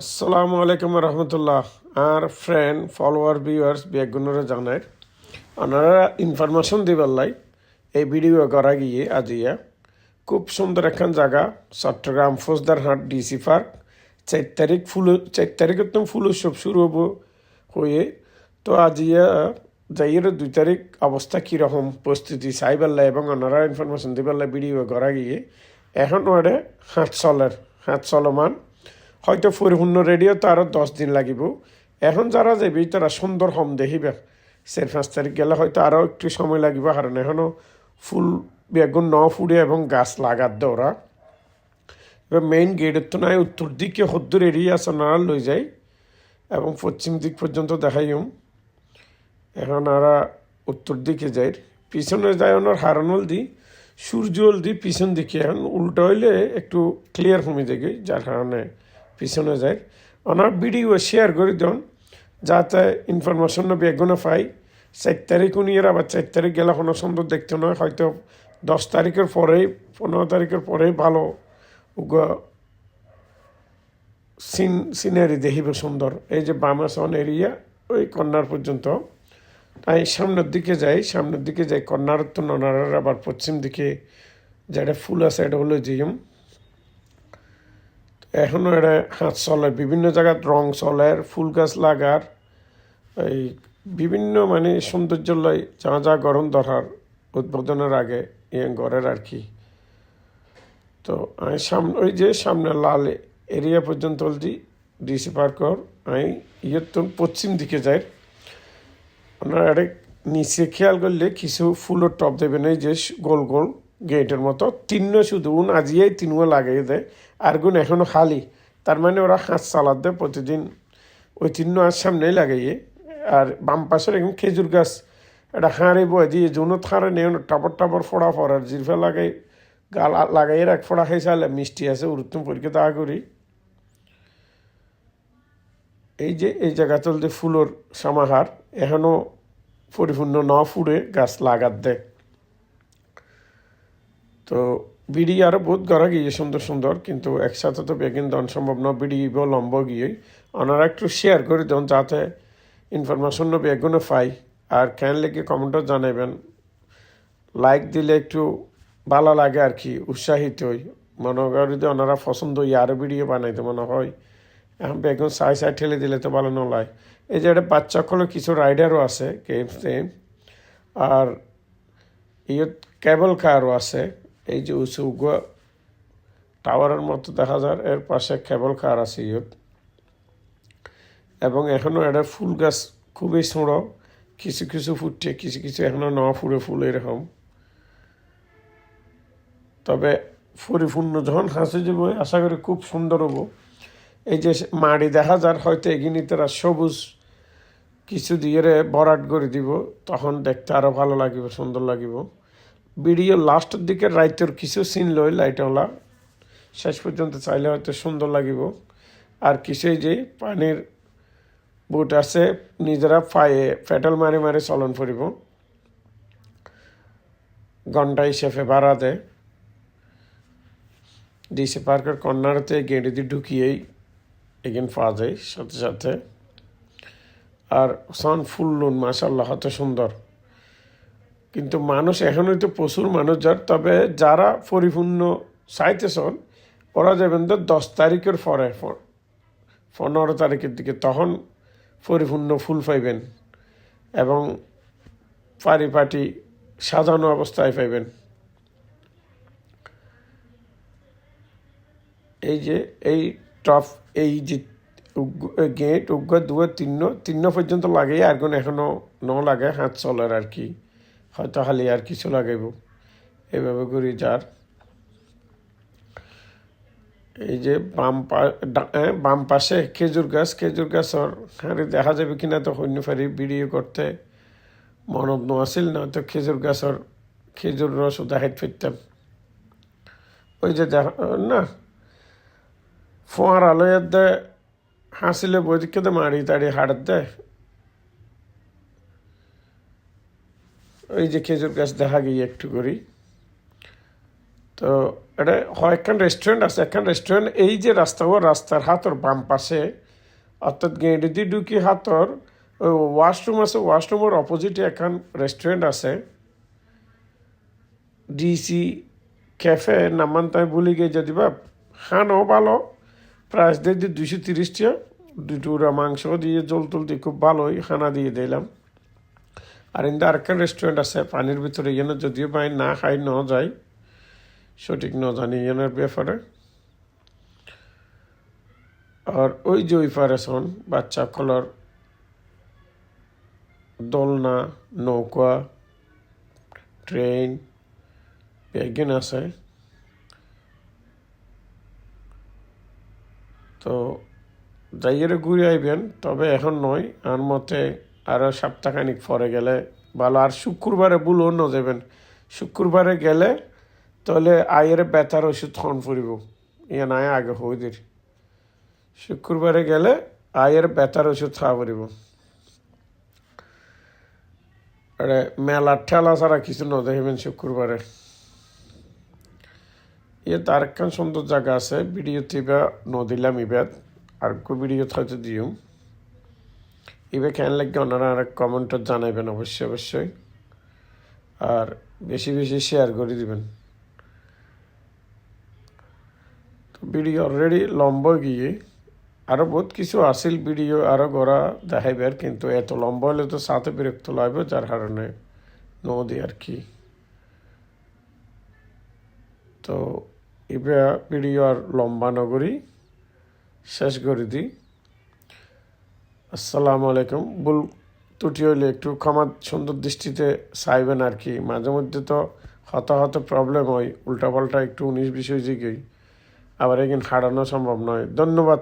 আসসালামু আলাইকুম রহমতুল্লাহ। আর friend follower viewers বেগুনরে জানাই ওনারা ইনফরমেশন দিবার লাই এই ভিডিও করা গিয়ে আজিয়া খুব সুন্দর একখান জায়গা চট্টগ্রাম ফৌজদারহাট ডিসি পার্ক 4 তারিখ একদম ফুল উৎসব শুরু হবো হয়ে তো আজিয়া যাইয়ের 2 তারিখ অবস্থা কীরকম প্রস্তুতি চাইবার এবং ওনারা ইনফরমেশন দিবার ভিডিও করা গিয়ে এখন ওরে হাত চলমান হয়তো পরিপূর্ণ রেডিও তো আরও 10 দিন লাগিব। এখন যারা যাবি তারা সুন্দর হম দেখিবে। 4-5 তারিখ গেলে হয়তো আরও একটু সময় লাগিব, কারণ এখনও ফুল বেগুন ফুড়ে এবং গাছ লাগাত দে ওরা। এবার মেইন গেটের তো নাই, উত্তর দিকে হদ্দুর এরিয়া আছে ওনারা লই যায় এবং পশ্চিম দিক পর্যন্ত দেখাইম। এখন ওরা উত্তর দিকে যায়, পিছনে যায় ওনার হারানল দি সূর্যল দি পিছন দিকে। এখন উল্টো হইলে একটু ক্লিয়ার কমে দেখি, যার কারণে পিছনে যায়। ওনার ভিডিও শেয়ার করে দেন যাতে ইনফরমেশন বেগুনে পাই। 4 তারিখ উনিয়ের আবার 4 তারিখ গেলে কোনো সুন্দর দেখতে নয়, হয়তো 10 তারিখের পরেই 15 তারিখের পরেই ভালো সিনারি দেখিবে সুন্দর। এই যে বামাসন এরিয়া ওই কর্নার পর্যন্ত, তাই সামনের দিকে যাই কর্নার তো ননার আবার পশ্চিম দিকে যেটা ফুল আছে এটা হলো জিএম। এখনও এটা হাত চলে, বিভিন্ন জায়গায় রং চলের, ফুল গাছ লাগার, এই বিভিন্ন মানে সৌন্দর্য লয় যা গরম ধরার উদ্বোধনের আগে ঘরের আর কি। তো আমি ওই যে সামনে লাল এরিয়া পর্যন্ত ডিসি পার্কর আমি তো পশ্চিম দিকে যাই। ওনারা এটা নিচে খেয়াল করলে কিছু ফুলের টপ দেবেন, এই যে গোল গোল গেটের মতো শুধু আজিয়াই লাগাই দেয়, আর গুণ এখনও খালি। তার মানে ওরা হাঁস চালাত দেয় প্রতিদিন, ওই আর সামনেই লাগাইয়ে। আর বাম পাশের এখন খেজুর গাছ এটা হাঁড়ে বয়ে দিয়ে জুনো থারে নেই টাপর ফোড়া আর জিরফা লাগাই লাগাই এক ফোড়া খাই চাইলে মিষ্টি আছে উত্তম পরীক্ষা তা করি। এই যে এই জায়গা চলতে ফুলের সমাহার এখনও পরিপূর্ণ ফুড়ে গাছ লাগাত দেয়। তো বিড়ি আরও বহুত গড়া গিয়ে সুন্দর, কিন্তু একসাথে তো বেগিন দেন সম্ভব না, বিড়ি লম্ব গিয়ে ওনারা একটু শেয়ার করে দেন যাতে ইনফরমেশন বেগুনে পাই। আর কেন লেগে কমেন্টও জানাবেন, লাইক দিলে একটু ভালো লাগে আর কি, উৎসাহিত হই। মনে করি যে ওনারা পছন্দ হই আরও ভিডিও বানাইতে মনে হয়। এখন বেগুন সাই ঠেলে দিলে তো ভালো নয়। এই যে একটা বাচ্চা খোলো কিছু রাইডারও আছে গেমসে, আর ইয়ত কেবল কারও আছে। এই যে উঁচু টাওয়ারের মতো দেখা যায়, এর পাশে কেবল কার আছে ইয়ত। এবং এখনও এটা ফুল গাছ খুবই ছোঁড়ো, কিছু ফুটছে, কিছু এখনও ফুড়ে ফুল এরকম। তবে পরিপূর্ণ যখন হাসে যাব আশা করি খুব সুন্দর হবো। এই যে মাড়ি দেখা যার হয়তো এগিয়ে তারা সবুজ কিছু দিয়ে বরাট করে দিব, তখন দেখতে আরও ভালো লাগিব, সুন্দর লাগিব। ভিডিও লাস্টের দিকে রাইতের কিছু সিন লই লাইটওয়ালা শেষ পর্যন্ত চাইলে হয়তো সুন্দর লাগিব। আর কিছুই যে পানির বুট আছে নিজেরা পায়ে পেট্রোল মারি চলন ফুরিব, ঘন্টা হিসেবে ভাড়া দেয়। ডিসি পার্কের কর্নারতে গেঁড়ে দিয়ে ঢুকিয়েই এগিন পাওয়া যায় সাথে। আর সন ফুল লুন মাশাল্লাহ হত সুন্দর, কিন্তু মানুষ এখনই তো প্রচুর মানুষ যার। তবে যারা পরিপূর্ণ চাইতেছন ওরা যাবেন তো 10 তারিখের পরে 15 তারিখের দিকে, তখন পরিপূর্ণ ফুল পাইবেন এবং পারিপাটি সাজানো অবস্থায় পাইবেন। এই যে এই টপ এই যে গেট তিন্ন পর্যন্ত লাগে, আর কোন এখনো লাগে হাত চলার আর কি, হয়তো খালি আর কিছু লাগাইব এভাবে করি যার। এই যে বাম পাশে খেজুর গাছর হাঁড়ি দেখা যাবে কিনা তো হইনি পারি ভিডিও করতে মনত আসিল না, তো খেজুর রস দেখাইতে ফিরতাম। ওই যে না ফোঁয়ার আলোয়ের দেয় হাসিলে বইদিকে তো মাড়ি তাড়ি হাড়ের দেয়। ওই যে খেজুর গাছ দেখা গিয়ে একটু করি। তো এটা কয়েকখান রেস্টুরেন্ট আছে, একখান রেস্টুরেন্ট এই যে রাস্তার হাতর বাম পাশে, অর্থাৎ গেঁড়ে দিয়ে ঢুকি হাতর ওয়াশরুম আছে, ওয়াশরুমের অপোজিটে একখান রেস্টুরেন্ট আছে ডিসি ক্যাফে, নামান তাই ভুলে গিয়ে যদি বা খানও ভালো, প্রাইস দিয়ে 230 টাকা, দুটোরা মাংস দিয়ে জল টল দিয়ে খুব ভালোই খানা দিয়ে দিলাম। আর ইন্দা আরেকখান রেস্টুরেন্ট আছে পানির ভিতরে, এখানে যদিও ভাই না খাই ন যায়, সঠিক ন জানি এনার ব্যাপারে। আর ওই যে ওই পারেছন বাচ্চা কলার দোলনা, নৌকা, ট্রেন, বেগিন আছে। তো যাইয়ের ঘুরে আইবেন, তবে এখন নয়, আর মতে আরও সপ্তাহখানিক পরে গেলে ভালো। আর শুক্রবারে ভুলও ন যাবেন, শুক্রবারে গেলে তাহলে আয়ের ব্যথার ওষুধ খন ফুরিব, ইয়ে নাই আগে হইদের। শুক্রবারে গেলে আয়ের ব্যথার ওষুধ খাওয়া ফুরিব। আরে মেলার ঠেলা ছাড়া কিছু ন দেখবেন শুক্রবারে। ইয়ে তার একখান সুন্দর জায়গা আছে, ভিডিও তিবা ন দিলাম ইবাদ, আর ভিডিও হয়তো দিও এবার কেন লাগবে ওনারা আর কমেন্টত জানাইবেন অবশ্যই, আর বেশি বেশি শেয়ার করে দিবেন। তো ভিডিও অলরেডি লম্বা গিয়ে আরও বহুত কিছু আসিল ভিডিও আরও গড়া দেখাইবার, কিন্তু এত লম্বা হলে তো সাথে বিরক্ত লাগবে, যার কারণে নদী আর কি। তো এবার ভিডিও আর লম্বা নগরী শেষ করে দিই। আসসালামু আলাইকুম। ভুল ত্রুটি হইলে একটু ক্ষমা সুন্দর দৃষ্টিতে চাইবেন আর কি। মাঝে মধ্যে তো হতাহত প্রবলেম হয়, উল্টাপাল্টা একটু 19-20 হয়ে গই, আবার এখানে হারানো সম্ভব নয়। ধন্যবাদ।